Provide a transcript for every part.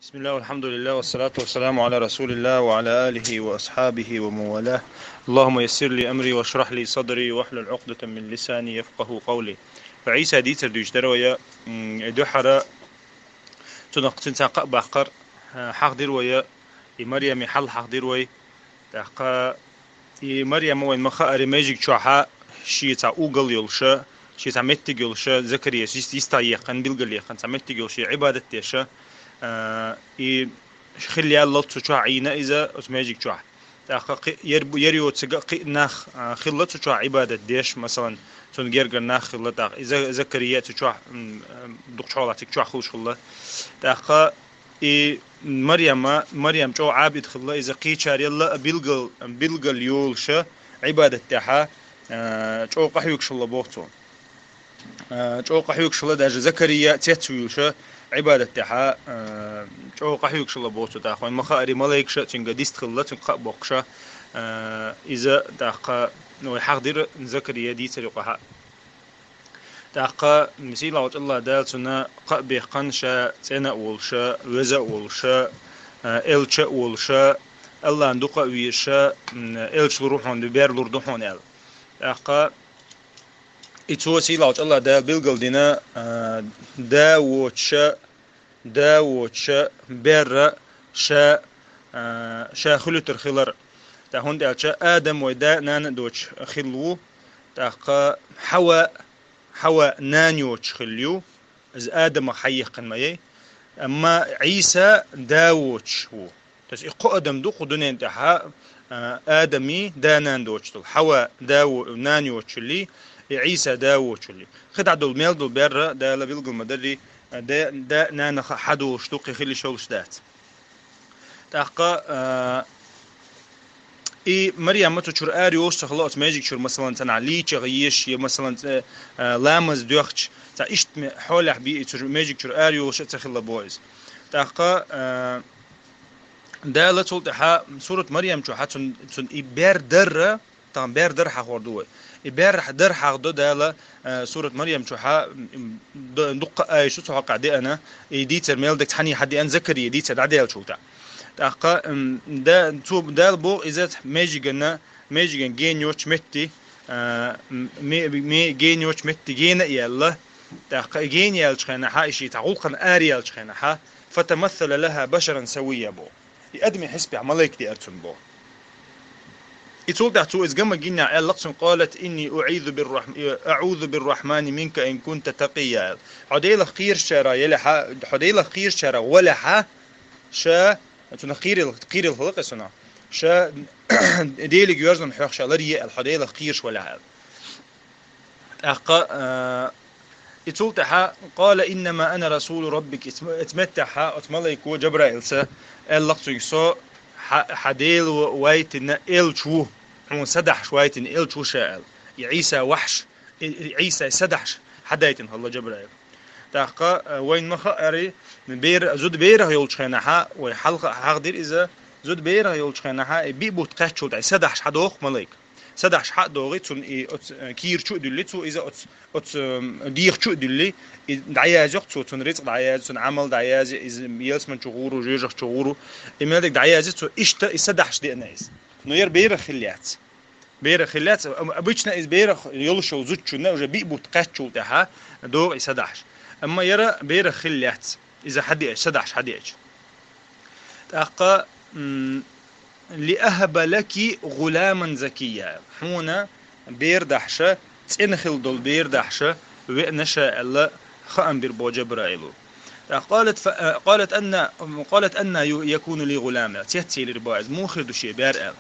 بسم الله والحمد لله والصلاة والسلام على رسول الله وعلى آله وأصحابه ومن والاه. اللهم يسر لي أمري واشرح لي صدري واحلل عقدة من لساني يفقه قولي. فعيسى ديتر دوش دروية دحرة تنقطن تنقى بحقر حق دروية مريم حل حق دروي تحقى مريم وين مخا أريماجيك شوحا شيتا أوغل يلشا شيتا متي يلشا زكريا يستا يقن بلغل يقن تمتي يلشا عبادة يشا إي خلي الله تشوع عينا إذا أسماجيك تشوع تحقق يريو تسقى ناخ خلة تشوع عبادة ديش مثلا تنجرجر ناخ خلة تاع إذا زكريا تشوع دكتور تشوع خوش خلة تحقق إي مريم جو عابد خلة إذا قيشار يلا بلغل يولشة عبادة تاعها جو قحيوك شلة بوقتو جو قحيوك شلة داج زكريا تيتويلشة عبادة تاعها جو قحيوك شلة بوقتو تاخوين مخاري ملايكشة تنقى ديست خلة تنقى بوقشة إذا تاقى نوي حقدر زكريا دي تريقها تاقى مسيلة وط الله دالتنا قبي قنشة تينا أولشة وزا أولشة إلشة أولشة الله عندك ويشة إلش لروحون بير لردوحون إل تاقى إتو سيلة وط الله دال بلغل دينا دا ووتشا بير شا خلوتر خلر تا هون دالشا آدم ودا نان دوتش خلو تاقى حوا نانيوتش خليو از آدم حيقن ماي أما عيسى داوتش هو تس إقو دو قدنين تاها آدمي دانان دوتش حوا داو نانيوتش اللي عيسى داوتش اللي خدع دول ميل دول بير دا لبيلقو مدري دا نانا حدو شتوقي خلي شولش دات تاقى إي مريم متو شور آريوس تخلقت ماجيك شور مثلا تنعلي تغيش مثلا لامز دوختش تا إشت حول حبي شور ماجيك شور آريوس تخلى بويز تاقى دالة تلتحا سورة مريم شو حتى تن إبير در تان بير در حقوردوه إبير در حقدو دالة سورة مريم شو ح دق شو تحق عدي أنا ديتر ميل دك تحني حدي أن ذكري ديتر عدي شو تا تاقى دا تو دال بو إذا ماجيجنا جين يوش متي مي جين يوش متي جين يلا تاقى جين يالش خينا حا إشي تعوقا آريالش خينا حا فتمثل لها بشرا سويا بو يقدم حسبي عمليك دي أرتن بو يتول تحتو إذ قام جينا اللقصن قالت إني أعوذ بالرحمن منك إن كنت تقيا حديل خير شرا يلحا حديل خير شرا ولحا شا تنا خير الخلق سنا شا ديل جوزن حق شالري الحديل خير ولا أقا يتول تحا قال إنما أنا رسول ربك اتمتحا اتملك وجبرائيل سا اللقصن سو حديل وايتنا إلشو هم سدح شويتن إلشو شاء عيسى وحش عيسى سدحش حدايتن الله جبرائيل تاقا وين مخاري من بير زود بيره يولشخنها وحلقه حقدر اذا زود بيره يولشخنها بيبو تقچو داي سدحش حدوخ ملك سدحش حد دوغي تون كير چو دلي تو اذا ات دير چو دلي دعياز تو تون رزق دعياز تون عمل دعياز از يلس من چغورو جيجخ چغورو امالك دعياز تو اشت سدحش دي نايس نو ير بيره خليات ابيچنا از بيره يولشو زوچو نو بيبو تقچو تها دوغ سدحش أما يرى بير خليات إذا حد سدحش حد يج تأقى لأهب لك غلاما زكيا هنا بير دحشة تنخل دول بير دحشة ونشاء الله خأم بربو جبرائيل قالت أن يكون لي غلام تيتي لرباعز موخر دو شي بير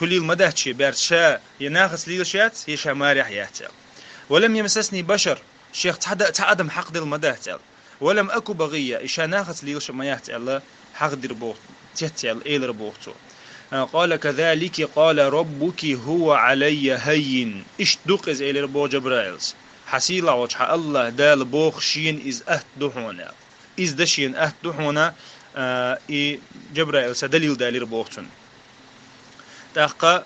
خليل مدهت شي بير شا يناغس ليل شات يشا ماري حياتي ولم يمسسني بشر شيخ تعدم حق دل مدهتل ولم أكو بغية إشا ناخت ليش ما يهتل حق دل بوت تهتل إيل ربوتو قال كذلك قال ربك هو علي هين إش دقز إيل ربو جبرائيلس حسيلة وجه الله دال بوخ شين إز أهدوحونا إز دشين أهدوحونا إي جبرائيلس دليل دالي ربوتون تاقى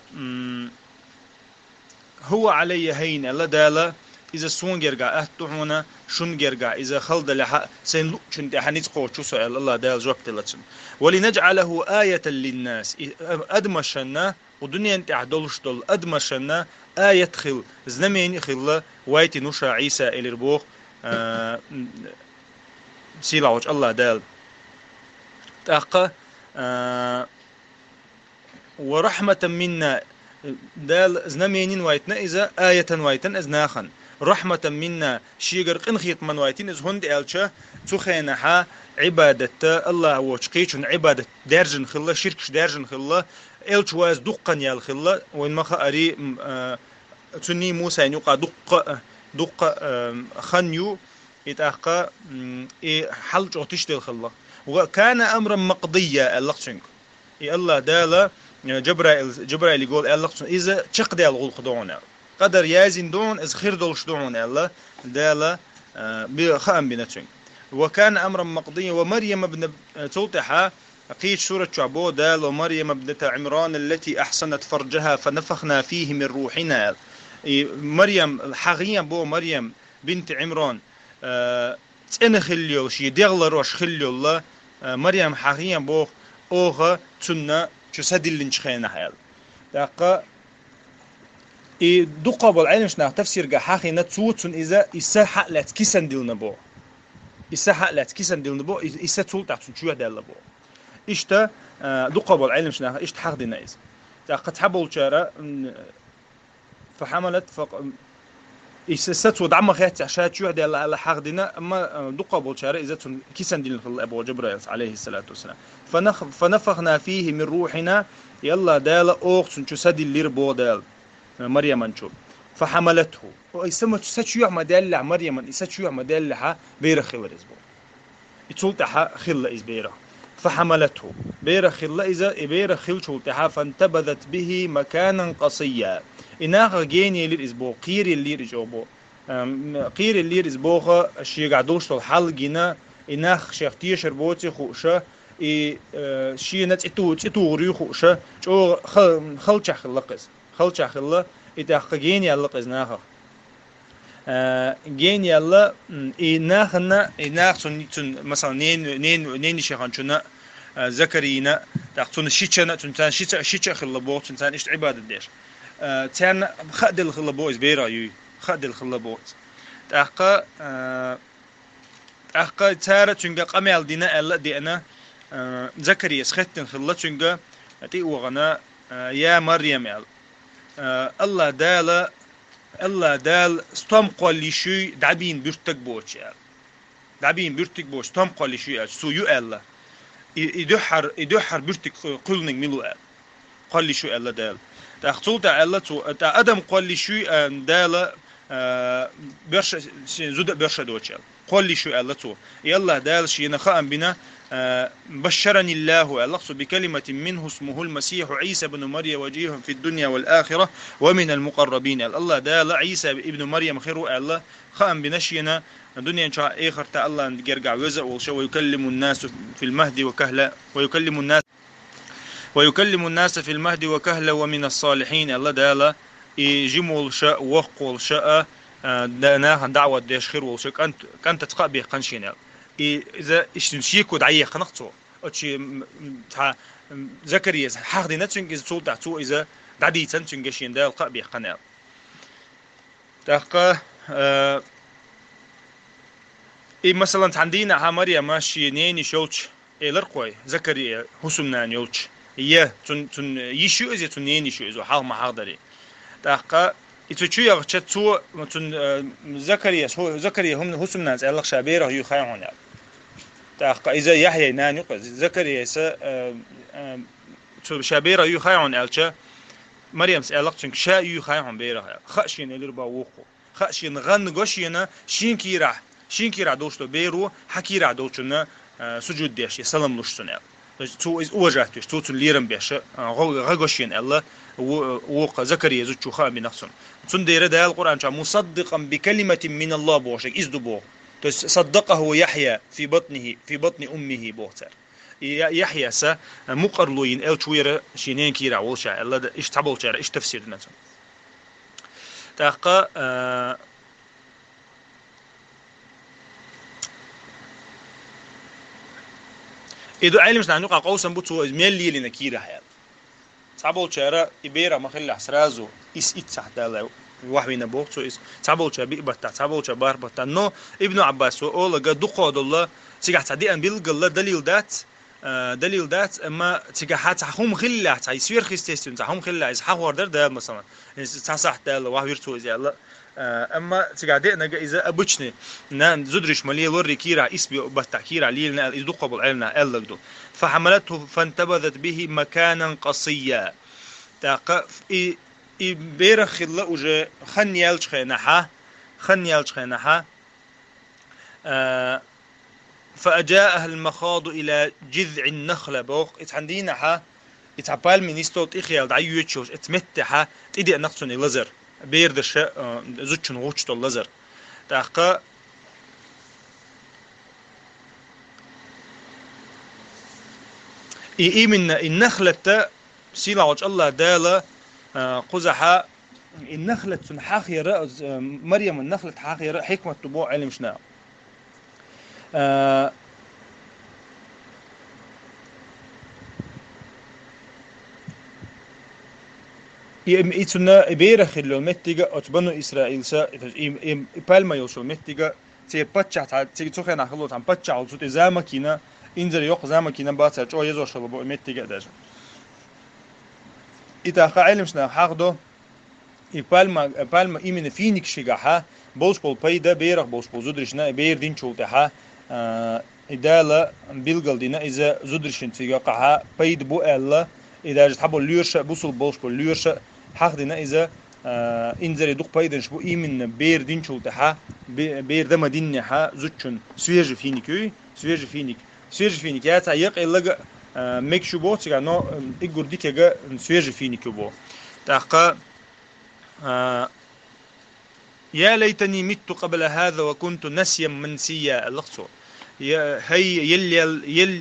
هو علي هين الله دال إذا سون جرجع أهتونا شون جرجع إذا خلد لح سين شن حنيت قوتشو سؤال الله دال جواب تلتشن ولنجعله آية للناس أدمشنا ودنيا أنت عدلش دل أدمشنا آية خل زنمين خل وايت نوشا عيسى إلى سيلاوج الله دال تأقى ورحمة منا دال زنمين وايتنا إذا آية وايتنا إذناخن رحمة منا شيغر قنخيط من وايتين إذ هند ألشا تخينها عبادة الله وشقيشن عبادة دارجن خلا شركش دارجن خلا إلش واز دقن يال خلا وين ما خاري تني موسى يقع دق خنيو يتأقى حلج وتشتل خلا وكان أمرا مقضيا اللقشنك الله دالا جبرائيل يقول الله إذا تشقد الغول خدونا قدر يازن دون إذ خير دولش دون الله دالا بخام بنتشنك وكان أمرا مقضيا ومريم ابن تلتحى قيد سورة شعبو دال ومريم ابنة عمران التي أحسنت فرجها فنفخنا فيه من روحنا مريم حقيا بو مريم بنت عمران تن خليو شي دغل روش خليو الله مريم حقيا بو اوغا تنا تسدل خينا حيال دقا دقا بالعلم شنا تفسير جا حقينا تسوتن إذا إسحق لا تكسن دلنا بو إسحق لا تكسن دلنا بو إسحق تحت شو هذا بو إشتا دقا بالعلم شنا إشت حق دينا إذا دقا تحبول شارع فحملت إسسات ودعم خيات عشان شو هذا على حق دينا أما دقة بالشارع إذا كيسن دين أبو جبرائيل عليه الصلاة والسلام فنفخنا فيه من روحنا يلا دال أوقت شو سد اللي ربو دال مريم نشوف فحملته ويسمى شو ما دال مريم شو ما دال بير خلا إزبو يتولتها خلا إزبيرة فحملته بير خلا إذا بير خل شولتها فانتبذت به مكانا قصيا إنها جيني للإسبوع قير اللي رجوبه قير اللي رجوبه الشيء قاعدوش طول جينا إنها شختي شربوتي خوشة شيء نتأتو غريو خوشة جو خلش خلا إذا جيني الله قزناها جيني الله إنها تن مثلا نين شيخان شنا زكرينا تحتون شيتشنا تنتان شيتش خلا بوت تنتان إيش عبادة ديش تان خد الخلبوز بيرايو خد الخلبوز أحقا تارة تنجا قميل دينا ألا دينا زكريا سختن خلا تنجا تي وغنا يا مريم الله دال ستم قال شو دعبين بيرتك بوش دعبين بيرتك بوش ستم قال شو سو الله يدحر بيرتك قلنك ملو قال شو الله دال تأخذ تعالى تا أدم قال لي شو دالة برش زود برش دوتشل قال لي شو الله تو يلا دال شيء نخام بنا بشرني الله الله بكلمة منه اسمه المسيح عيسى بن مريم وجيه في الدنيا والآخرة ومن المقربين الله دال عيسى ابن مريم خير الله خام بنشينا الدنيا إن شاء آخر تا الله يرجع ويزق ويكلم الناس في المهدي وكهلا ويكلم الناس في المهد وكهلا ومن الصالحين الله دالا يجمل شاء وقول شاء دانا دعوة ديش خير والشك كانت تقابي قنشينا إذا إشتنشيك ودعيه قنقته أتشي زكريا حاخدي نتشنج إذا صوت دعتو إذا دعدي تنشنجشين دال قابي قنال تحقا مثلا عندنا ها مريم ماشي نيني شوتش لرقوي زكريا حسنان يوتش يه تن يشو إذا تنيني شو إذا حال ما حاضري تحقق يتشو يغشتو تن زكريا هم حسن الناس الله شابيره يخيرون تحقق إذا يحيى نانيق زكريا س شابيره يخيرون ألشة مريم سألق شنك شاء يخيرون بيره خشين اللي رباوقه خشين غن قشينا شين كيرا دوشتو بيرو حكيرا دوشنا سجود ديش يسلم لشتنا تو إز وجهتش تو تليرم بيش غشين الله وق زكريا زوجو خام بنفسهم تندير ده القرآن شا مصدقا بكلمة من الله بوشك إزدبو صدقه يحيى في بطن أمه بوتر يحيى سا مقرلوين شويرة شينين كيرا والشا الله إيش تعبول شا إيش تفسير نفسه تاقا إذا علم شنا نقع قوسا بتسو إزميل لي لنكيرة حيال تعبول شارع إبيرة ما خلي حسرازو إس تحت دالو واحد من بوقتو إس تعبول شا بيبتا تعبول شا بار بتا نو ابن عباس وأولا قد دقود الله تيجي تعدي أن بيلق الله دليل دات اما تيجحات هم خلة تيسير خيستيستون تهم خلة إذا حوار ده مثلا تصح ده لو واحد يرتو إذا اما تيجادي نجا إذا أبوشني نان زدرش مليه لوري كيرا اسبي بتحكير ليلنا إذا قبل علمنا ألقدو فحملته فانتبذت به مكانا قصيا تاق بيرخ الله وجه خنيالش خنيالش فأجاءها المخاض إلى جذع النخلة بوق اتحندينها اتعبال من يستوت إخيال دعيوتشوش اتمتها تيدي نقصني لزر بيردش زوتشن غوشتو اللزر تاقا من النخلة سيلا وجه الله دالة قزحة النخلة حاخيرة مريم النخلة حاخيرة حكمة تبوع علم شنا إتنا إبيرخ اللي متجا أتبنو إسرائيل سا إبالما يوصل متجا تي بتشع تي تخي نخلو عن بتشع وصوت زاما كينا إنزل يوق زاما كينا باتشع أو يزور شلبو متجا داش إذا خايلم شنا حقدو إبالما إيمن فينيك شجعها بوش بول بيدا بيرخ بوش بول زودرشنا بير دين شولتها إدالة بيلقل دينا إذا زودرشن تيجاقها بيد بو ألا إذا جتحبوا الليرشة بوصل بوش بول الليرشة حق دينا إذا إنزل يدوق بيدنش بو إيمن بير دين شولتها بير دما دينها زوتشن سويج فينيك يا تعيق إلا ميكشو بو تيجا نو إيجور ديكا سويج فينيك بو تاقا يا ليتني مت قبل هذا وكنت نسيا منسيا اللقصو هي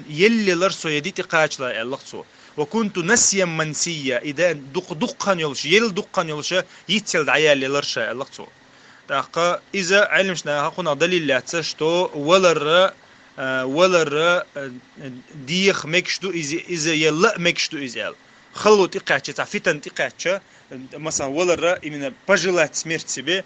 يلي لرسو يديتي قاچلا اللقصو وكنت نسيا منسيا إذا دقن يلش دقن يلش يتسل دعيال لرشا اللقصو تاقا إذا علمشنا هاقونا دليل لاتسشتو ولر ديخ مكشتو إذا يلا مكشتو إزال خلو تقاچة تعفتن تقاچة مثلا ولر إمنا بجلات سميرت سبي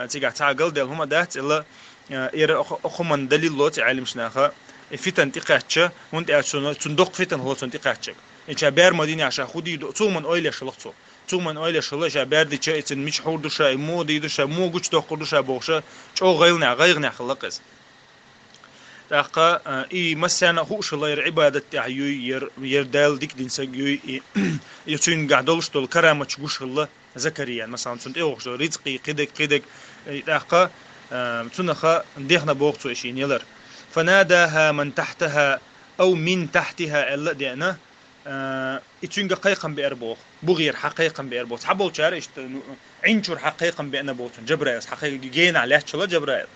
تيجا تعقل دل هما دات إلا أخومن دليل لوت علم شناخا فتن تقاتش وانت صندوق فتن هو صندوقاتك إنش بير مدينة عشان خودي تومن أويل شلقتو تومن أويل شلق شا بير دي شيء إتن مش حور دشا مو دي دشا مو قش تأخذ دشا بوشة شو غيرنا خلقز تاقا إي مثلا هو شللا عبادة تعيو يردال ديك دين سجيو يتون قعدولش تول كرامة شجوش الله زكريا مثلا سنت إيوخش رزقي قدك تاقا تنخا ديخنا بوقتو إشين يلر فناداها من تحتها أو من تحتها إلا دينا إتشنجا قيقا بأربوخ بغير حقيقا بأربوخ تحبوا شار عنشر حقيقا بأنا بوتن جبرايس حقيقا جينا عليه شلا جبرايس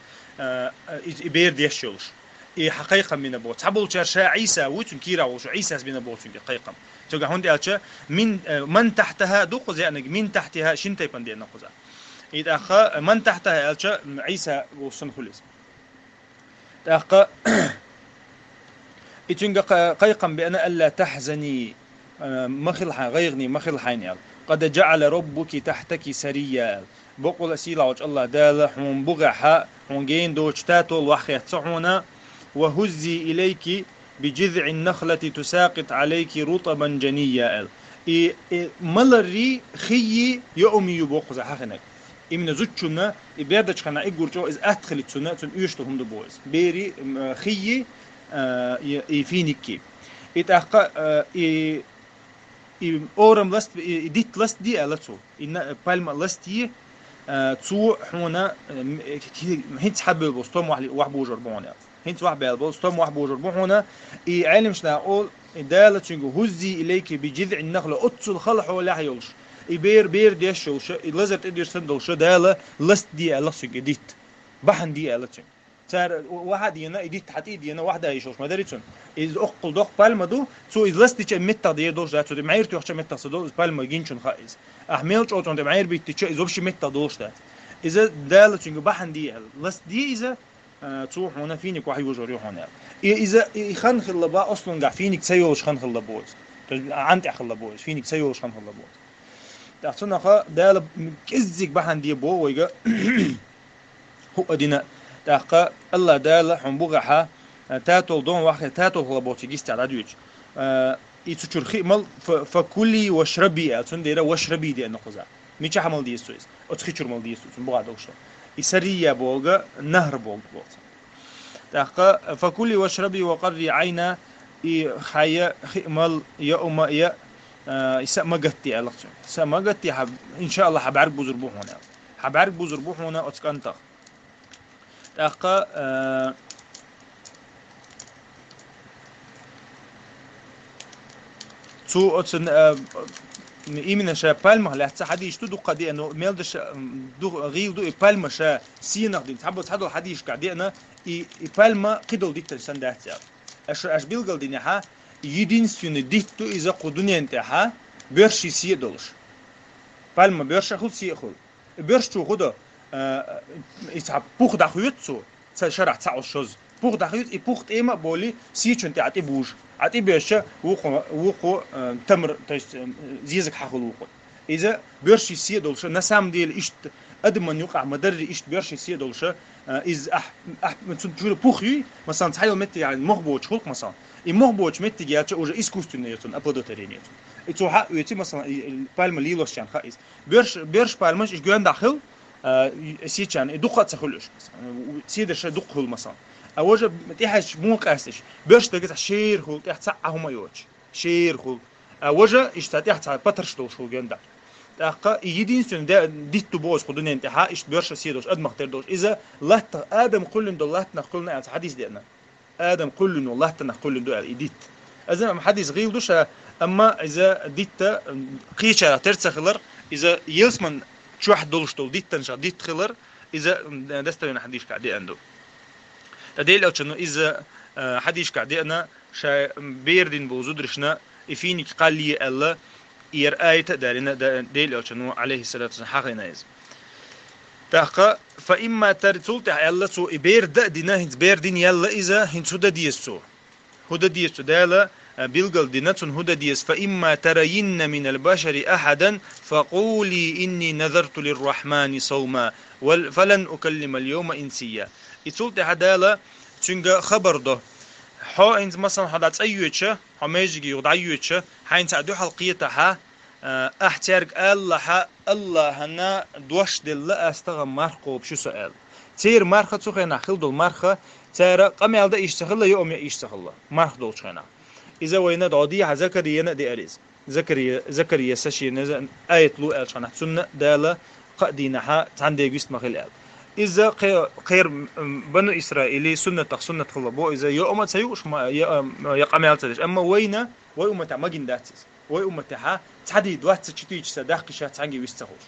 إبير ديشلش إيه حقيقا من أبوه تحبوا شار شا عيسى وتن كيرا وش عيسى بين أبوتن حقيقا تجا هون ديالش من تحتها دوق زي أنا من تحتها شنتي بندي نقزا إذا أخا من تحتها ألش عيسى وصن خلص أخا إتنجا قيقا بأن ألا تحزني مخل غيرني مخل حين قد جعل ربك تحتك سريا بقول سيلا وجه الله دال حون بغحا حون جين دوش تاتو الوحي تصحونا وهزي إليك بجذع النخلة تساقط عليك رطبا جنيا ملري خي يومي يبوق حقنك إمنا زوجنا إبادة خنا إجورجو إز أدخل السنة تن يشتهم دبوز بيري خي يفينيكي إتأخا أورم لست ديت لست دي ألتو إن بالم لستي تو هنا هنت حبل بوستوم واحد بوجر بونا هنت واحد بوستوم واحد بوجر بونا علم شنا أقول دالة تنجو هزي إليك بجذع النخلة أتصل خلح ولا هيولش بير ديش وش لازم تقدر تندل شو دالة لست دي ألتو جديد بحن دي ألتو صار واحد ينا إديت حتى ينا واحدة يشوش ما دريتون إذا أقل دوق بالما دو سو إذا لست تيجي متى دي دوش ده تودي معير تيجي متى صدق بالما يجينشون خايز أحملش أو تودي معير بيت تيجي إذا بش متى دوش ده إذا دالة تيجي بحن دي لست دي إذا تروح هنا فينك واحد يوجر هنا إذا يخنخ اللبا أصلا قاع فينك تسيوش خنخ اللبوز عند أخ اللبوز فينك تسيوش خنخ اللبوز تحسنا خا ده كزك بحن دي بو ويجا هو أدينا تحقق الله دال حنبوغها تاتل دون واحد تاتل اللبوز يجيست على دوج يتشور خيمل فكلي واشربي أتون ديرا واشربي دي النقزة ميش حمل دي السويس أتخيشر مال دي السويس بقى دوشة يسرية بوغا نهر بوغ تحقق فكلي واشربي وقري عينا حيا خيمل يا أما يا سمجتي ألقت سمجتي إن شاء الله حبعرق بزربوح هنا حبعرق بزربوح هنا أتكنت تحقق تو أتن إيمن شا بالمه لا حديش تدو قدي إنه ميلدش دو غير دو بالمه شا سينق دي تحدو حديش قدي أنا بالمه قدول دي تلسان ده أش بيلقل دي نها يدينسون ديتو إذا قدوني انتها بيرشي سيدولش بالمه بيرش خل سيخل بيرش تو خدا إذا بوخ دخويتسو شرح تسعة شوز بوخ دخويت بوخ إما بولي سيچون تعطي بوج عطي بيرش وقو تمر زيزك حقل وقو إذا بيرشي سيدولش نسام ديل إشت أدمن يقع مدري إشت بيرشي سيدولش إذ تقول بوخي مثلا تحيل متى يعني مخبوش خلق مثلا المخبوش متى جالش أوجا إسكوستون يتون أبلودو ترينيت إتوها يتي مثلا بالم ليلوش كان خايس بيرش بالمش إيش جوان داخل سيتشان دقة تخلوش سيدش دقه مثلا أوجا متيحش مو قاسش بيرش تجت شير خل تحت هم يوتش شير خل أوجا إيش تحت بترش دوش خل جوان دا تاقا يدينسون ده ديتو بوز خدوني انتها إيش بيرش سيدوش أدمغ تردوش إذا لات آدم كلن دو لات نقولنا على حديث دينا آدم كلن والله تنقولن دو إديت إذا ما حديث غير دوش أما إذا ديت قيشة ترتخلر إذا يلسمن شو واحد دولش دول ديت تنشا ديت خلر إذا دستوين حديث كعدي عنده تدل أو شنو إذا حديث كعدي أنا شا بيردين بوزودرشنا يفيني قال لي الله يرأي تدارنا دل أو شنو عليه الصلاة والسلام حقنا إذا تاقا فإما ترتولت يلا سو بيرد دينا هنت بيردين يلا إذا هنت هدا ديسو هدا ديسو دالا بيلقل ديناتون هدا ديس فإما ترين من البشر أحدا فقولي إني نذرت للرحمن صوما فلن أكلم اليوم إنسيا يتولت هدالا تنجا خبر ده حو انت مثلا حدا تأيوتش حماجي يوضع أيوتش حين تعدو حلقيتها احترق الله هنا دوش دل استغم مرخو بشو سؤال تير مرخه تخينا خل دول مرخه تير قميل ده يشتغل يوم يشتغل مرخ دول خينا اذا وين دادي زكريا ندي اريز زكريا سشي نز ايت لو ال شنح سنه داله قدينها عندي جست مخل اذا خير بنو اسرائيلي سنه خلبو اذا يوم تسيوش يا قميل تدش اما وين ويوم ماجين داتس ويوم تها تحديد وقت تشتري كيسا داخل شات عنجي ويستخوش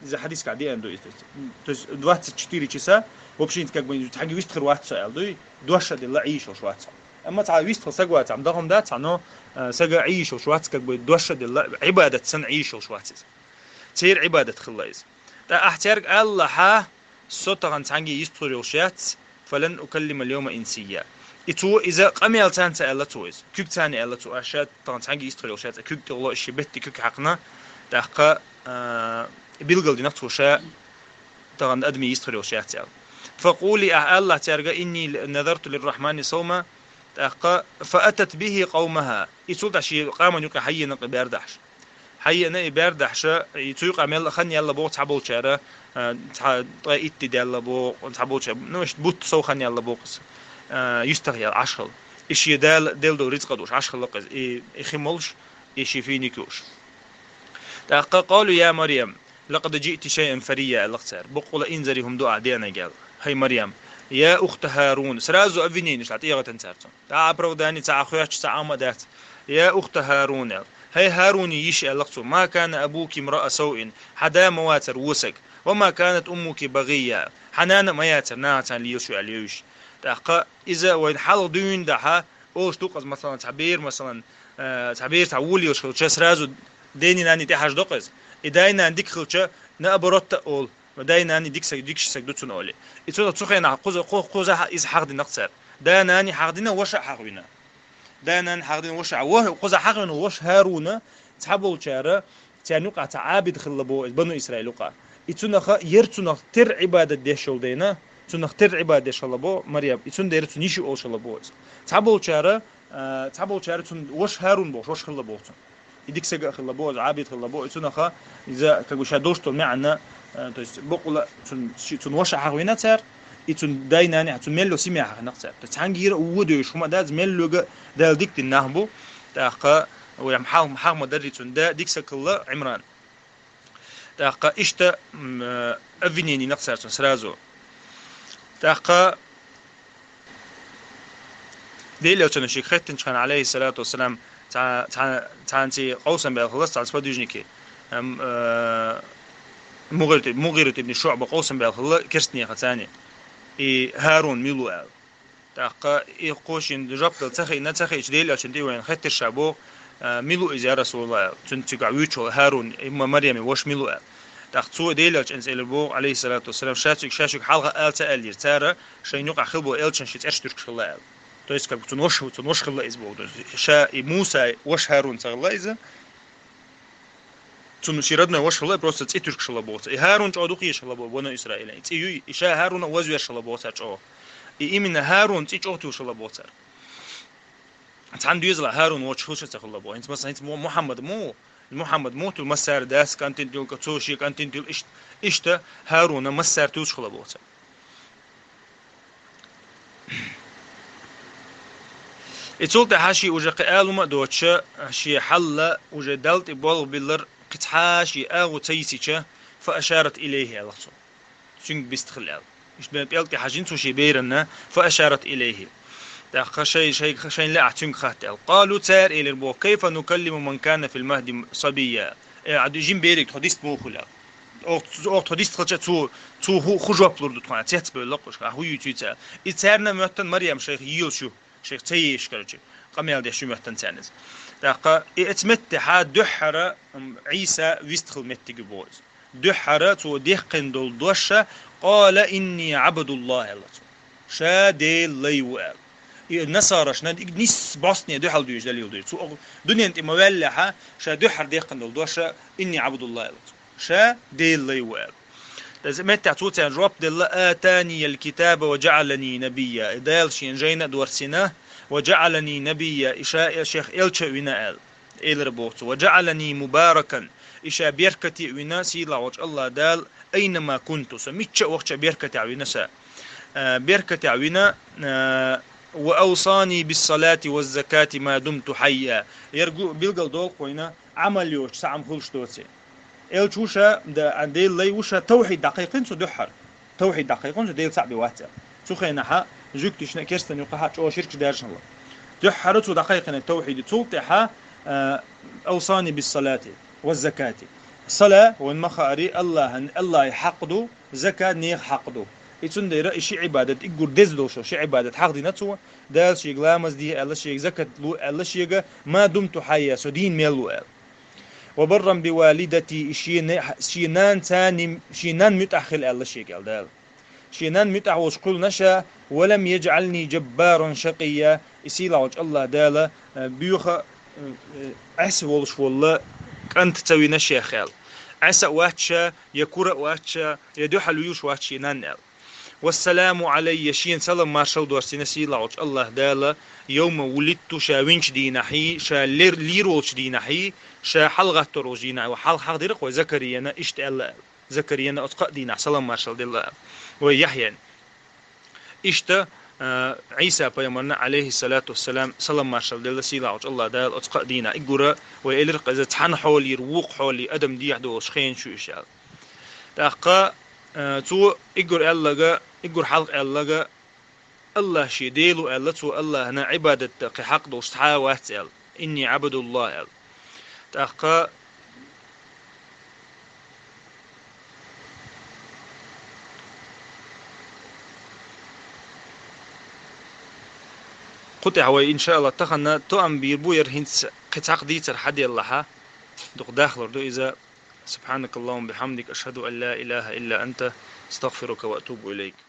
إذا حديث قاعدين عنده يست وقت تشتري كيسا وبشين تكاك بين تحجي ويستخر وقت سؤال دوي دوشة دل عيش وشوات أما تعال ويستخر سجوات عم دهم ده تعنو سجع عيش وشوات كاك بين دوشة دل عبادة سن عيش وشوات تصير عبادة خلاص تا أحترق الله ها صوت عن عنجي يستخر وشات فلن أكلم اليوم إنسيا إتو إذا قميل تانتا ألا تويز كوك تاني ألا تو أشات طبعا تانجي يستخدم وشات كوك الله إشي بيتي كوك حقنا تحقا بيلقل دي نقطة وشاء طبعا أدمي يستخدم وشات فقولي الله تارجع إني نذرت للرحمن صوما تحقا فأتت به قومها إتو تشي قام يوكا حي نقي بيردحش حي نقي بيردحش إتو يقامل خن يلا بو تعبول شارع طاي إتي ديال بو تعبول شارع نوش بوت سو خن يلا بوقس يستغير عشل إيش يدال دو رزق دوش عشل لقز إخملش إيش فيني كوش قالوا يا مريم لقد جئت شيئا فريا الاختار بقول إنزرهم دعاء دينا قال هاي مريم يا أخت هارون سرازو أفينين إيش عطيه تنسرتم تا بروداني تا أخوياش تا عمدات يا أخت هارون هاي هارون يشي الاختار ما كان أبوك امرأة سوء حدا مواتر وسك وما كانت أمك بغية حنان مياتر ناتا ليوشو عليوش تحقق إذا وين حال دين دها أوش توقز مثلا تعبير مثلا تعبير تعولي وش خلش رازو ديني ناني تحاج دوقز إداينا عندك خلش نأبرت أول ودايناني ديكش سجدتون أولي إتونا تسخينا قوزا إز حق دي نقصر دايناني حق دينا وش حقنا دايناني حق دينا وش قوزا حقنا وش هارونا تحبوا الشارع تانوقع تعابد خلبو بنو إسرائيل وقع إتونا يرتونا تر عبادة ديشول دينا تون تر عبادة شلبو مريم إتون ديرتون يشي أول شلبو تحبوا الشارع تون وش هارون بوش وش خلبو يديك سجى خلبو عابد خلبو إتونا إذا كجوش دوشتو معنا то есть بقول تون وش حقوينا تر إتون دايناني تون ملو سمع حق نقصر то есть هنجير ودو شو ما داز ملو دال ديك النهبو تاقا ويا محاهم مدري تون دا ديك سكلا عمران تاقا إشتا أفنيني نقصر تون سرازو تاقا ديلو تون شيخ ختن كان عليه الصلاة والسلام تانتي قوسا بالخلاص على سبادوجنيكي مغيرة ابن شعبة قوسا بالخلاص كرستني ختاني هارون ميلوال تاقا قوشين جبل تخي نتخي ديلو تون ديوين ختر شابو ميلو إذا رسول الله تنتقع ويتشو هارون إما مريم وش ميلوال تاخذوا ديلج إنس إلبو عليه الصلاة والسلام شاشك حلقة آلتا آلير تارا شيء يقع خلبو إلشان شيء تشترك شلال تو يسكب تنوش خلا إزبو شا موسى وش هارون تغلا إذا تنشيردنا وش خلا بروست تشترك شلا بوت هارون تعودقي شلا بو بنا إسرائيل تيجي إشا هارون وزوي شلا بوت أو إيمن هارون تيجي شلا بوت عندو يزلا هارون وش تخلا بو أنت مثلا أنت محمد موت المسار داس كان تنتيل كتوشي كان تنتيل إشتا هارون مسار توش خلبوتا إتولت حاشي وجا قالوا ما دوتشا شي حل وجا دلت بول بلر قتحاشي أغو تيسيشا فأشارت إليه الله شنك بيستخلال إيش بيلت حاجين توشي بيرنا فأشارت إليه داخل شيء لا أعتم خاتل قالوا تار إلى البو كيف نكلم من كان في المهد صبيا عاد يجين بيرك حديث مو خلا أو حديث خلصت تو هو خجوب لورد تقع تحت بلقش هو يتوتا إتارنا مهتن مريم شيخ يوشو شيخ تيش كرجي قميل ده شو مهتن تانز داخل اتمت حد دحر عيسى ويستخل مت جبوز دحر تو ديقن دول دوشة قال إني عبد الله الله شادي ليوال النصارى شناد نيس بوسنيا دو حال دوش دليل دوش دنيا انت مولحة شا دو حر ديقن دول دوشة إني عبد الله شا ديل ليوال لازم متى توتين رب دل آتاني الكتاب وجعلني نبيا دال شين جينا دورسنا وجعلني نبيا إشاء شيخ إلشا ونا إل ربوت وجعلني مباركا إشاء بيركتي وناسي لعوج الله دال أينما كنت سميتش وقت بيركتي ونسا بيركتي ونا وأوصاني بالصلاة والزكاة ما دمت حيا يرجو بيلقى دول قوينا عمل يوش سعم خلش توتي الشوشة ده عندي اللي وشة توحيد دقيقين سدحر توحيد دقيقين سديل صعب واحدة سخينا حا جوكتش نكرستن يقحا أو شركة دارش الله دحرت دقيقين التوحيد تولتها أوصاني بالصلاة والزكاة الصلاة والمخاري الله يحقده زكاة نيخ حقده إتون ديرا إشي عبادة إجور دزدوشو شي عبادة حق ديناتو دال شي غلامز دي الله شي زكاة لو الله شي ما دمت حيا سدين ميلو وبرا بوالدتي شينان ثاني شينان متأخل الله شي قال دال شينان متأخوش قل نشا ولم يجعلني جبارا شقيا يسيلا وجه الله دالا بيوخا عسى والش والله أنت تسوي نشا خال عسى واتشا يكورا واتشا يدوح الويوش واتشي نانال والسلام علي شين سلام مارشال دورسي نسيلا وجه الله دالا يوم ولدت شا وينش دي نحي شا ليروش دي نحي شا حلغة تروجينا وحال حق ديرق وزكريانا اشت الله زكريانا أتقى دينا سلام مارشال ديلا ويحيى اشت عيسى بيمرنا عليه الصلاة والسلام سلام مارشال ديلا سيلا وجه الله دال أتقى دينا إجورا ويلرق إذا تحن حولي روق حولي أدم دي يحدو شخين شو إشال تأقى تو إجور الله إجور حلق الله الله شيديلو الله تو الله هنا عبادة حق دوست حاوات إني عبد الله تأقى قطع هو إن شاء الله تخنا تو أم بيربو يرهنس قطع ديتر حد الله دوق داخل دو إذا سبحانك اللهم بحمدك أشهد أن لا إله إلا أنت استغفرك وأتوب إليك.